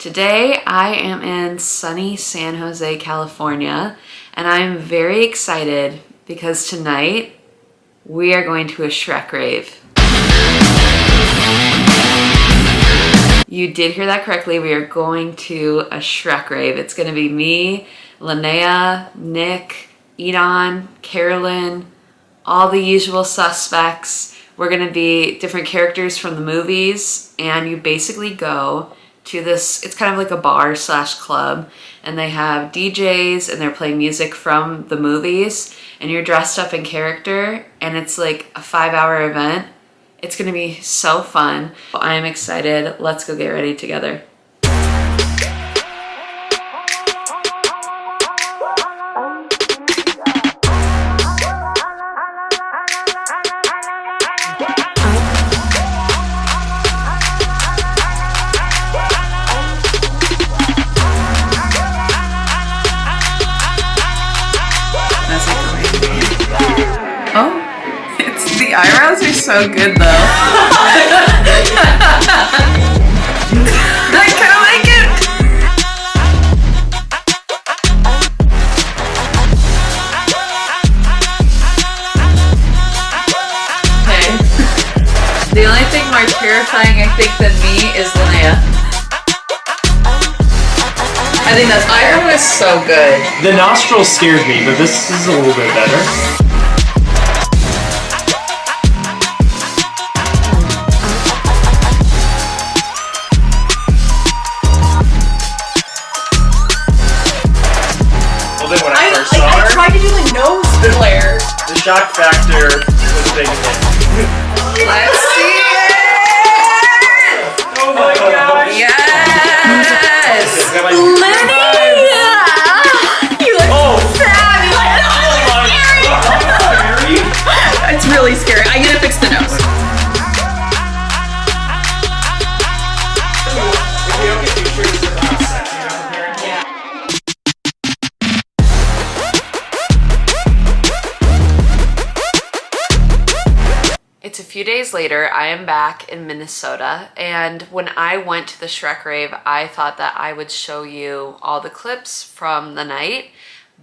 Today I am in sunny San Jose, California, and I'm very excited because tonight we are going to a Shrek Rave. You did hear that correctly. We are going to a Shrek Rave. It's going to be me, Linnea, Nick, Edon, Carolyn, all the usual suspects. We're going to be different characters from the movies, and you basically go to this, it's kind of like a bar slash club, and they have DJs and they're playing music from the movies, and you're dressed up in character, and it's like a 5-hour event. It's gonna be so fun. I am excited. Let's go get ready together. The eyebrows are so good though. I kind of like it. Okay. The only thing more terrifying, I think, than me is Linnea. I think that eyebrow is so good. The nostrils scared me, but this is a little bit better. I tried to do the nose flare. The shock factor was a big hit. Let's see it! Oh my gosh! Yes! Linnea! You look fabulous! It's really scary. I gotta fix the nose. It's a few days later. I am back in Minnesota, and when I went to the Shrek Rave, I thought that I would show you all the clips from the night,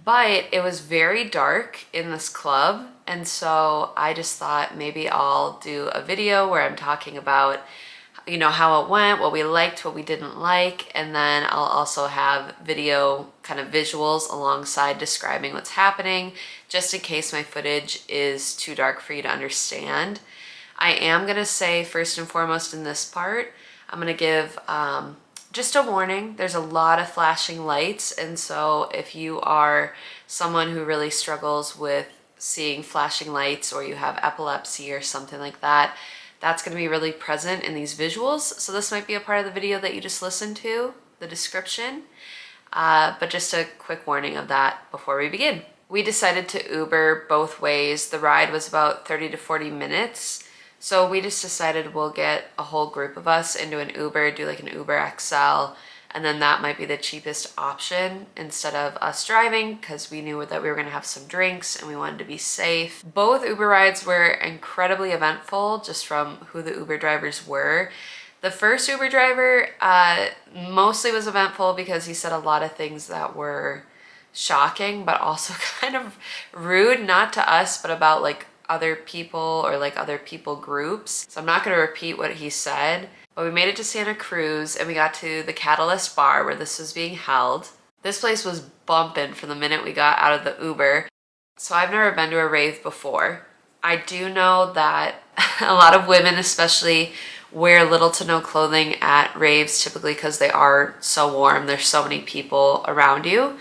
but it was very dark in this club, and so I just thought maybe I'll do a video where I'm talking about, you know, how it went, what we liked, what we didn't like, and then I'll also have video kind of visuals alongside describing what's happening, just in case my footage is too dark for you to understand. I am gonna say, first and foremost in this part, I'm gonna give just a warning. There's a lot of flashing lights, and so if you are someone who really struggles with seeing flashing lights, or you have epilepsy or something like that, that's gonna be really present in these visuals. So this might be a part of the video that you just listened to, the description, but just a quick warning of that before we begin. We decided to Uber both ways. The ride was about 30 to 40 minutes. So we just decided we'll get a whole group of us into an Uber, do like an Uber XL, and then that might be the cheapest option instead of us driving, because we knew that we were gonna have some drinks and we wanted to be safe. Both Uber rides were incredibly eventful, just from who the Uber drivers were. The first Uber driver mostly was eventful because he said a lot of things that were shocking, but also kind of rude, not to us, but about like other people or like other people groups. So I'm not going to repeat what he said, but we made it to Santa Cruz and we got to the Catalyst bar where this was being held. This place was bumping from the minute we got out of the Uber. So I've never been to a rave before. I do know that a lot of women especially wear little to no clothing at raves, typically because they are so warm. There's so many people around you.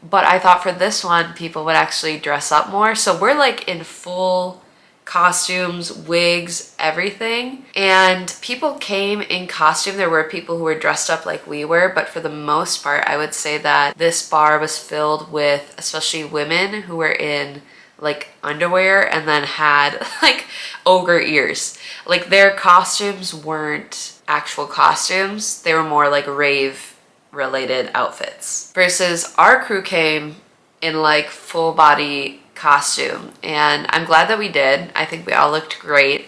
But I thought for this one, people would actually dress up more. So we're like in full costumes, wigs, everything. And people came in costume. There were people who were dressed up like we were, but for the most part, I would say that this bar was filled with especially women who were in like underwear and then had like ogre ears. Like their costumes weren't actual costumes. They were more like rave related outfits, versus our crew came in like full body costume, and I'm glad that we did. I think we all looked great,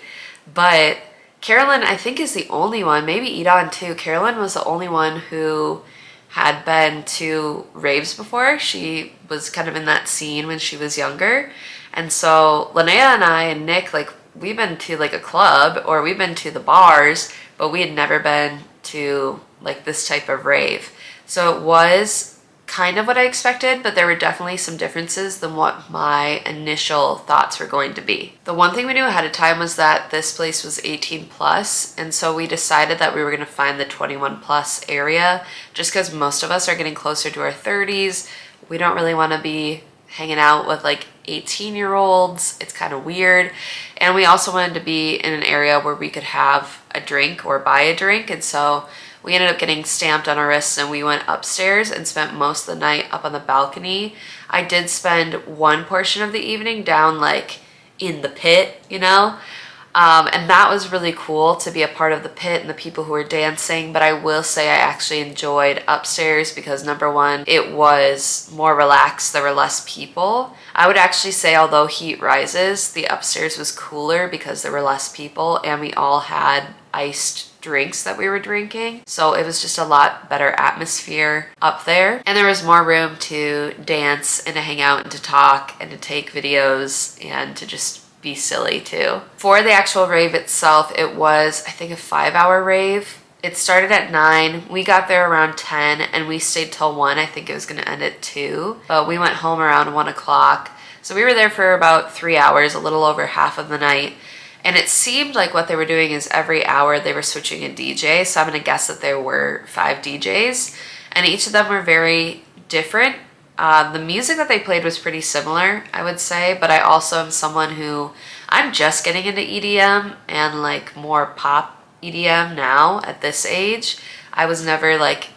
but Carolyn, I think, is the only one, maybe Edon too. Carolyn was the only one who had been to raves before. She was kind of in that scene when she was younger. And so Linnea and I and Nick, like, we've been to like a club or we've been to the bars, but we had never been to like this type of rave. So it was kind of what I expected, but there were definitely some differences than what my initial thoughts were going to be. The one thing we knew ahead of time was that this place was 18 plus, and so we decided that we were going to find the 21 plus area just because most of us are getting closer to our 30s. We don't really want to be hanging out with like 18-year-olds. It's kind of weird. And we also wanted to be in an area where we could have a drink or buy a drink, and so we ended up getting stamped on our wrists and we went upstairs and spent most of the night up on the balcony. I did spend one portion of the evening down like in the pit, you know? And that was really cool to be a part of the pit and the people who were dancing. But I will say I actually enjoyed upstairs because number one, it was more relaxed. There were less people. I would actually say although heat rises, the upstairs was cooler because there were less people and we all had iced drinks that we were drinking. So it was just a lot better atmosphere up there. And there was more room to dance and to hang out and to talk and to take videos and to just be silly too. For the actual rave itself, it was, I think, a 5-hour rave. It started at 9. We got there around 10 and we stayed till 1. I think it was going to end at 2, but we went home around 1 o'clock. So we were there for about 3 hours, a little over half of the night. And it seemed like what they were doing is every hour they were switching a DJ. So I'm going to guess that there were 5 DJs and each of them were very different. The music that they played was pretty similar, I would say, but I also am someone who, I'm just getting into EDM and like more pop EDM now at this age. I was never like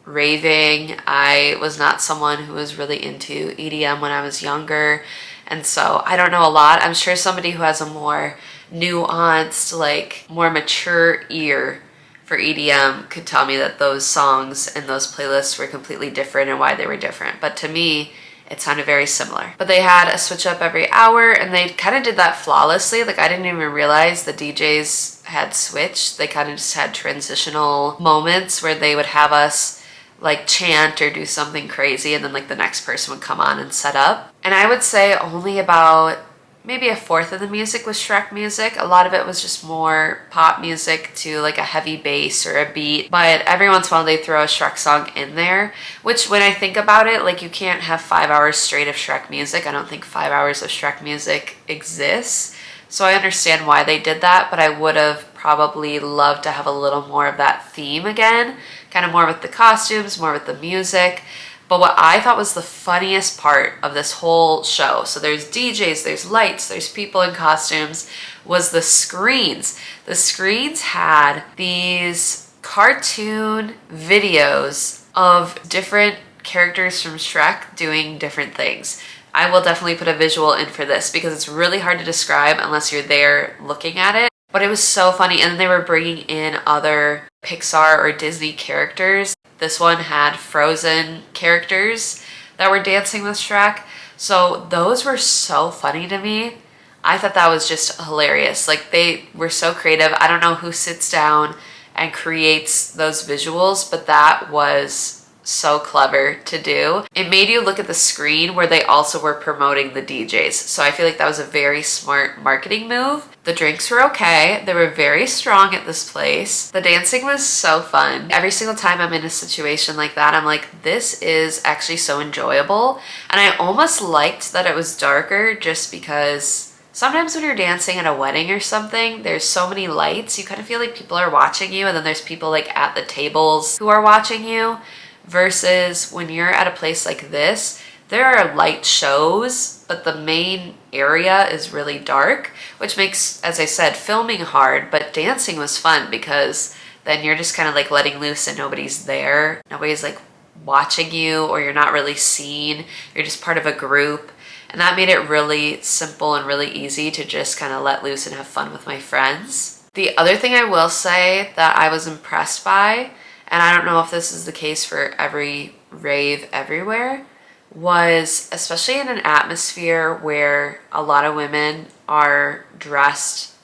raving. I was not someone who was really into EDM when I was younger. And so I don't know a lot. I'm sure somebody who has a more nuanced, like more mature ear for EDM could tell me that those songs and those playlists were completely different and why they were different. But to me, it sounded very similar. But they had a switch up every hour and they kind of did that flawlessly. Like I didn't even realize the DJs had switched. They kind of just had transitional moments where they would have us like chant or do something crazy and then like the next person would come on and set up. And I would say only about maybe a fourth of the music was Shrek music. A lot of it was just more pop music to like a heavy bass or a beat. But every once in a while they throw a Shrek song in there, which when I think about it, like you can't have 5 hours straight of Shrek music. I don't think 5 hours of Shrek music exists. So I understand why they did that, but I would have probably loved to have a little more of that theme again, kind of more with the costumes, more with the music. But what I thought was the funniest part of this whole show, so there's DJs, there's lights, there's people in costumes, was the screens. The screens had these cartoon videos of different characters from Shrek doing different things. I will definitely put a visual in for this because it's really hard to describe unless you're there looking at it. But it was so funny. And then they were bringing in other Pixar or Disney characters. This one had Frozen characters that were dancing with Shrek. So those were so funny to me. I thought that was just hilarious. Like they were so creative. I don't know who sits down and creates those visuals, but that was so clever to do. It made you look at the screen where they also were promoting the DJs. So I feel like that was a very smart marketing move. The drinks were okay. They were very strong at this place. The dancing was so fun. Every single time I'm in a situation like that, I'm like, this is actually so enjoyable. And I almost liked that it was darker just because sometimes when you're dancing at a wedding or something, there's so many lights. You kind of feel like people are watching you and then there's people like at the tables who are watching you. Versus when you're at a place like this, there are light shows, but the main area is really dark, which makes, as I said, filming hard, but dancing was fun because then you're just kind of like letting loose and nobody's there. Nobody's like watching you or you're not really seen. You're just part of a group. And that made it really simple and really easy to just kind of let loose and have fun with my friends. The other thing I will say that I was impressed by, and I don't know if this is the case for every rave everywhere, was especially in an atmosphere where a lot of women are dressed,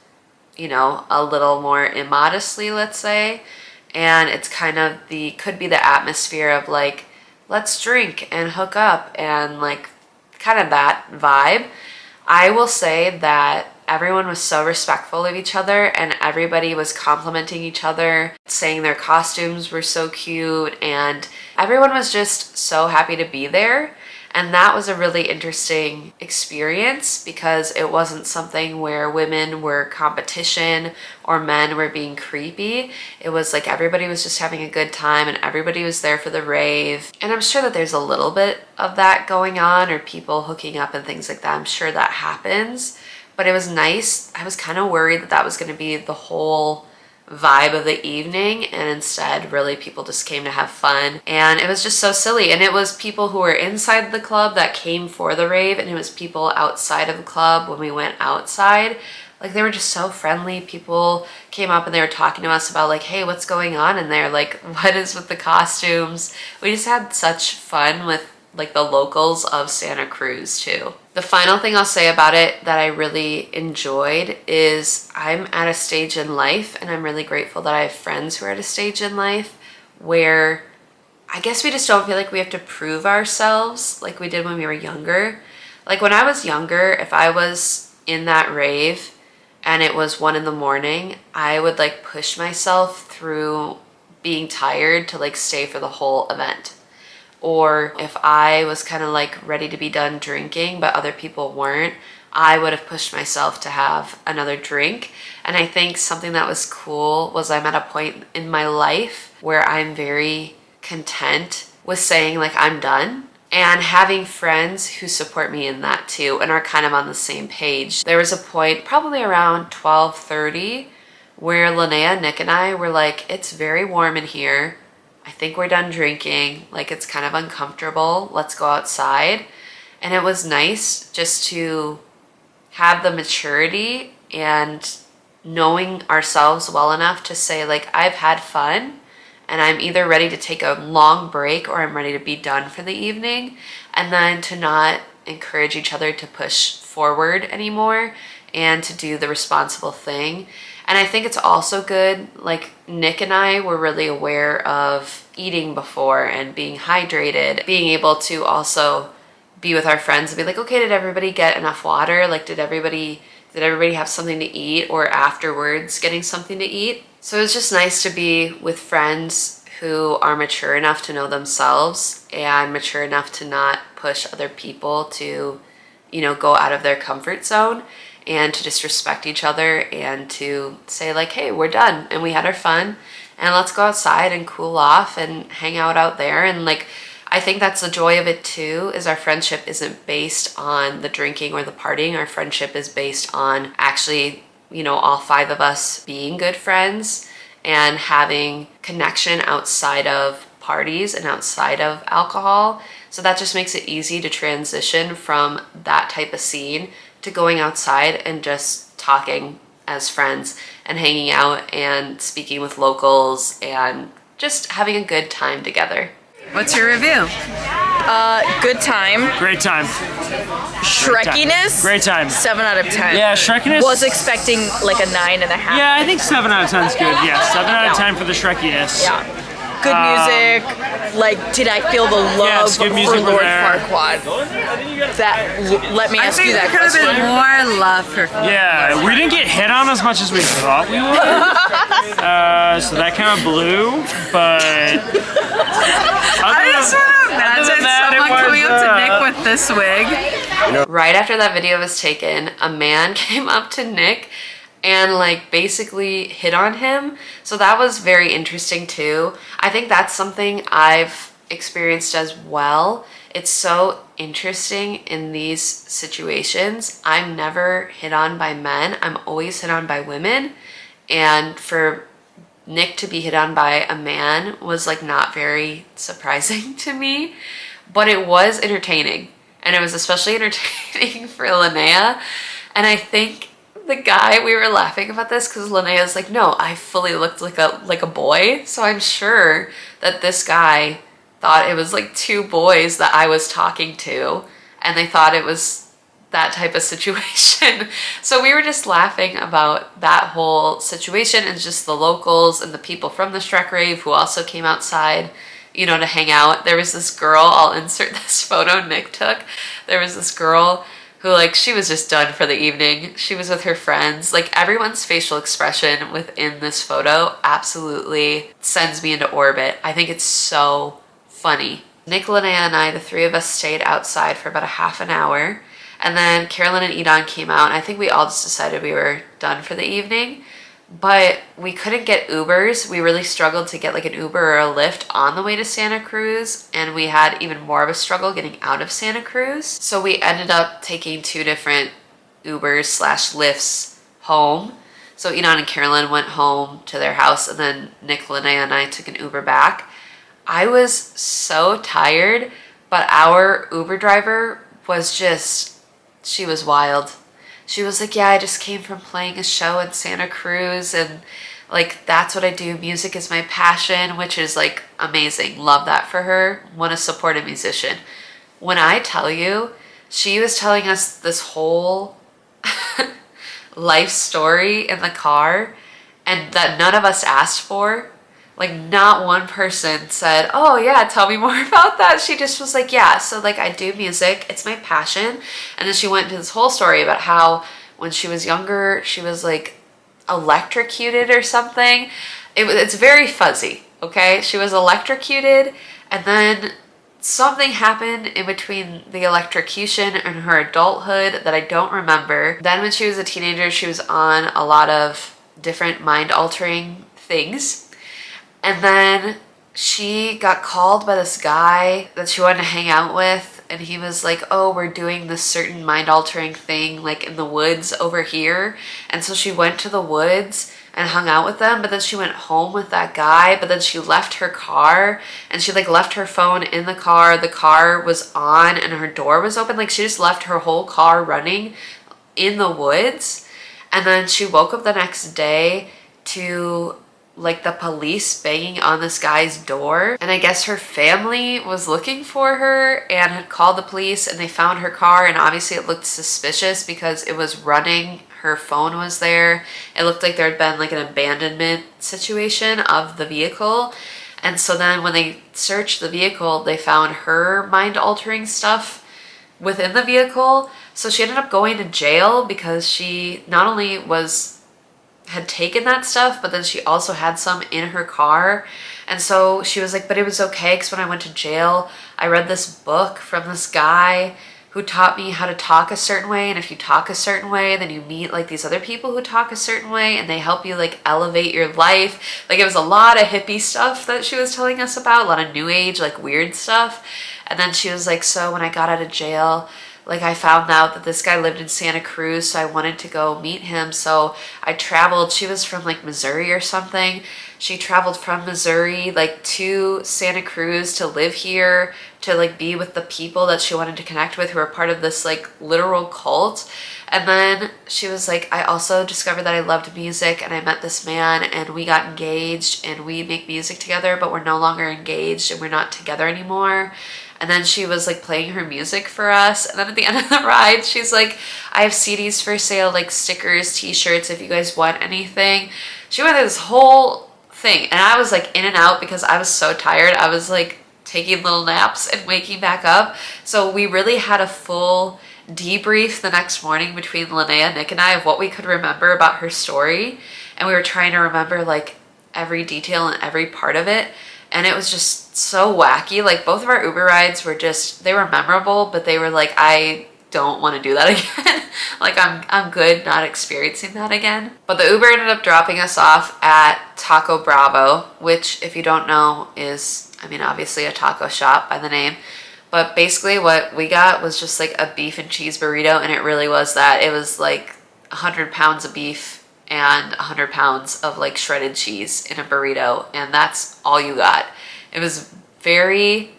you know, a little more immodestly, let's say. And it's kind of could be the atmosphere of like, let's drink and hook up and like kind of that vibe. I will say that everyone was so respectful of each other and everybody was complimenting each other, saying their costumes were so cute, and everyone was just so happy to be there. And that was a really interesting experience because it wasn't something where women were competition or men were being creepy. It was like everybody was just having a good time and everybody was there for the rave. And I'm sure that there's a little bit of that going on, or people hooking up and things like that. I'm sure that happens, but it was nice. I was kind of worried that that was going to be the whole vibe of the evening, and instead really people just came to have fun, and it was just so silly. And it was people who were inside the club that came for the rave, and it was people outside of the club when we went outside. Like, they were just so friendly. People came up and they were talking to us about like, hey, what's going on in there, like what is with the costumes. We just had such fun with like the locals of Santa Cruz too. The final thing I'll say about it that I really enjoyed is I'm at a stage in life, and I'm really grateful that I have friends who are at a stage in life where I guess we just don't feel like we have to prove ourselves like we did when we were younger. Like when I was younger, if I was in that rave and it was 1 a.m, I would like push myself through being tired to like stay for the whole event. Or if I was kind of like ready to be done drinking, but other people weren't, I would have pushed myself to have another drink. And I think something that was cool was I'm at a point in my life where I'm very content with saying like, I'm done, and having friends who support me in that too and are kind of on the same page. There was a point probably around 12:30 where Linnea, Nick, and I were like, it's very warm in here. I think we're done drinking. Like, it's kind of uncomfortable. Let's go outside. And it was nice just to have the maturity and knowing ourselves well enough to say like, I've had fun and I'm either ready to take a long break or I'm ready to be done for the evening. And then to not encourage each other to push forward anymore and to do the responsible thing. And I think it's also good, like Nick and I were really aware of eating before and being hydrated, being able to also be with our friends and be like, okay, did everybody get enough water? Like, did everybody have something to eat, or afterwards getting something to eat? So it was just nice to be with friends who are mature enough to know themselves and mature enough to not push other people to, you know, go out of their comfort zone, and to just respect each other and to say like, hey, we're done and we had our fun and let's go outside and cool off and hang out there. And like, I think that's the joy of it too, is our friendship isn't based on the drinking or the partying. Our friendship is based on actually, you know, all 5 of us being good friends and having connection outside of parties and outside of alcohol. So that just makes it easy to transition from that type of scene to going outside and just talking as friends and hanging out and speaking with locals and just having a good time together. What's your review? Good time. Great time. Shrekiness. Great time. 7 out of 10. Yeah, Shrekiness. Was expecting like a 9.5. Yeah, I think 7 out of 10 is good. Yeah, 7 out of 10 for the Shrekiness. Yeah. Good music. Like, did I feel the love Yes, good for music Lord there. Farquaad? Let me ask you that there could have question. been more love for Yeah, we didn't get hit on as much as we thought we would. So that kind of blew, but I just want to imagine someone coming up to Nick with this wig. Right after that video was taken, a man came up to Nick and like basically hit on him. So that was very interesting too. I think that's something I've experienced as well. It's so interesting in these situations. I'm never hit on by men. I'm always hit on by women. And for Nick to be hit on by a man was like not very surprising to me, but it was entertaining. And it was especially entertaining for Linnea. And I think the guy, we were laughing about this because Linnea's like, no, I fully looked like a boy. So I'm sure that this guy thought it was like 2 boys that I was talking to, and they thought it was that type of situation. So we were just laughing about that whole situation and just the locals and the people from the Shrek Rave who also came outside, you know, to hang out. There was this girl, I'll insert this photo Nick took. There was this girl who, like, she was just done for the evening. She was with her friends. Like, everyone's facial expression within this photo absolutely sends me into orbit. I think it's so funny. Nick, Linnea, and I, the three of us, stayed outside for about a half an hour. And then Carolyn and Edon came out, and I think we all just decided we were done for the evening. But we couldn't get Ubers. We really struggled to get like an Uber or a Lyft on the way to Santa Cruz, and we had even more of a struggle getting out of Santa Cruz. So we ended up taking 2 different Ubers / Lyfts home. So Edon and Carolyn went home to their house, and then Nick, Linnea, and I took an Uber back. I was so tired, but our Uber driver was just... she was wild. She was like, yeah, I just came from playing a show in Santa Cruz, and like, that's what I do. Music is my passion, which is like amazing. Love that for her. Want to support a musician. When I tell you, she was telling us this whole life story in the car, and that none of us asked for. Like, not one person said, oh yeah, tell me more about that. She just was like, yeah, so like, I do music, it's my passion. And then she went into this whole story about how when she was younger, she was like electrocuted or something. It's very fuzzy, okay? She was electrocuted, and then something happened in between the electrocution and her adulthood that I don't remember. Then when she was a teenager, she was on a lot of different mind-altering things. And then she got called by this guy that she wanted to hang out with, and he was like, oh, we're doing this certain mind-altering thing like in the woods over here. And so she went to the woods and hung out with them, but then she went home with that guy, but then she left her car, and she like left her phone in the car was on and her door was open. Like, she just left her whole car running in the woods. And then she woke up the next day to like the police banging on this guy's door, and I guess her family was looking for her and had called the police, and they found her car, and obviously it looked suspicious because it was running, her phone was there, it looked like there had been like an abandonment situation of the vehicle. And so then when they searched the vehicle, they found her mind-altering stuff within the vehicle. So she ended up going to jail because she not only had taken that stuff, but then she also had some in her car. And so she was like, but it was okay, because when I went to jail, I read this book from this guy who taught me how to talk a certain way, and if you talk a certain way, then you meet like these other people who talk a certain way, and they help you like elevate your life. Like, it was a lot of hippie stuff that she was telling us about, a lot of new age, like weird stuff. And then she was like, so when I got out of jail, like, I found out that this guy lived in Santa Cruz, so I wanted to go meet him. So I traveled. She was from like Missouri or something. She traveled from Missouri like to Santa Cruz to live here, to like be with the people that she wanted to connect with who are part of this like literal cult. And then she was like, I also discovered that I loved music, and I met this man, and we got engaged, and we make music together, but we're no longer engaged and we're not together anymore. And then she was like playing her music for us. And then at the end of the ride, she's like, I have CDs for sale, like stickers, t-shirts, if you guys want anything. She went through this whole thing, and I was like in and out because I was so tired. I was like taking little naps and waking back up. So we really had a full debrief the next morning between Linnea, Nick, and I of what we could remember about her story. And we were trying to remember like every detail and every part of it. And it was just so wacky. Like, both of our Uber rides were just, they were memorable, but they were like, I don't want to do that again. Like, I'm good not experiencing that again. But the Uber ended up dropping us off at Taco Bravo, which, if you don't know, is, I mean, obviously a taco shop by the name. But basically what we got was just like a beef and cheese burrito, and it really was that. It was like 100 pounds of beef and 100 pounds of like shredded cheese in a burrito, and that's all you got. It was very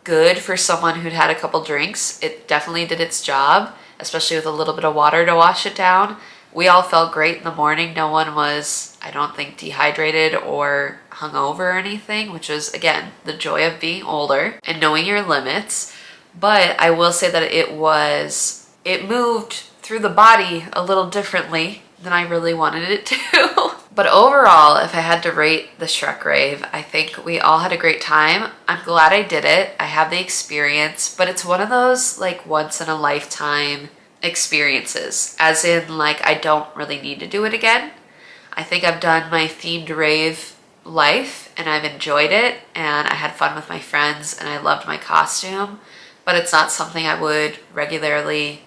good for someone who'd had a couple drinks. It definitely did its job, especially with a little bit of water to wash it down. We all felt great in the morning. No one was, I don't think, dehydrated or hungover or anything, which was, again, the joy of being older and knowing your limits. But I will say that it it moved through the body a little differently than I really wanted it to. But overall, if I had to rate the Shrek Rave, I think we all had a great time. I'm glad I did it. I have the experience, but it's one of those like once in a lifetime experiences, as in like I don't really need to do it again. I think I've done my themed rave life and I've enjoyed it and I had fun with my friends and I loved my costume, but it's not something I would regularly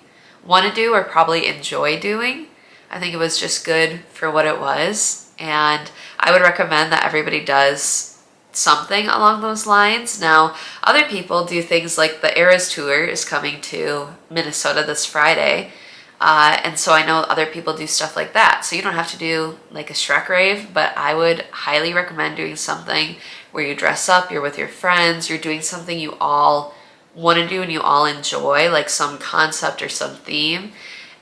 want to do or probably enjoy doing. I think it was just good for what it was, and I would recommend that everybody does something along those lines. Now, other people do things like the Eras Tour is coming to Minnesota this Friday, and so I know other people do stuff like that. So you don't have to do like a Shrek Rave, but I would highly recommend doing something where you dress up, you're with your friends, you're doing something you all want to do and you all enjoy, like some concept or some theme,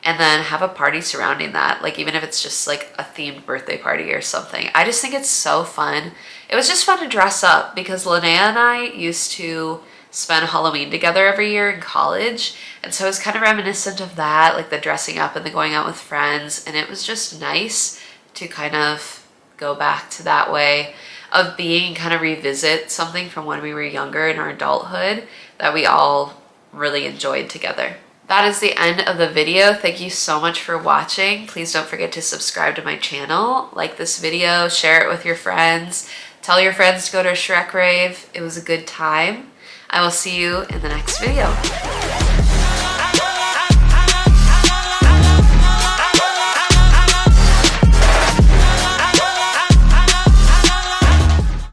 and then have a party surrounding that, like even if it's just like a themed birthday party or something. I just think it's so fun. It was just fun to dress up because Linnea and I used to spend Halloween together every year in college, and so it was kind of reminiscent of that, like the dressing up and the going out with friends, and it was just nice to kind of go back to that way of being and kind of revisit something from when we were younger in our adulthood that we all really enjoyed together. That is the end of the video. Thank you so much for watching. Please don't forget to subscribe to my channel, like this video, share it with your friends, tell your friends to go to Shrek Rave. It was a good time. I will see you in the next video.